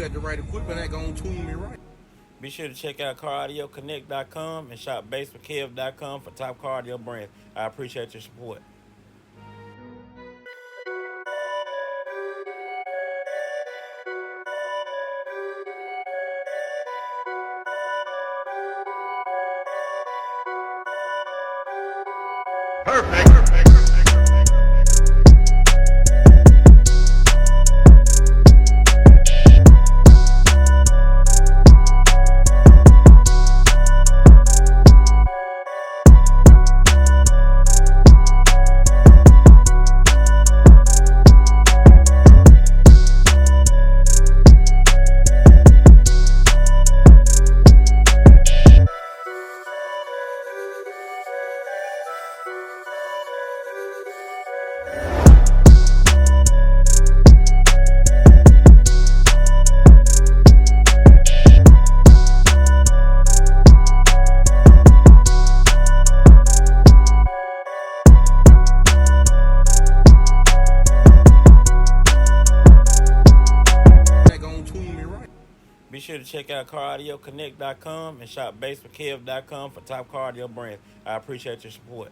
got the right equipment, that gonna tune me right. Be sure to check out CarAudioConnect.com and shop BASSWITHKEV.com for top car audio brands. I appreciate your support. Perfect. Be sure to check out CarAudioConnect.com and shop BASSWITHKEV.com for top car audio brands. I appreciate your support.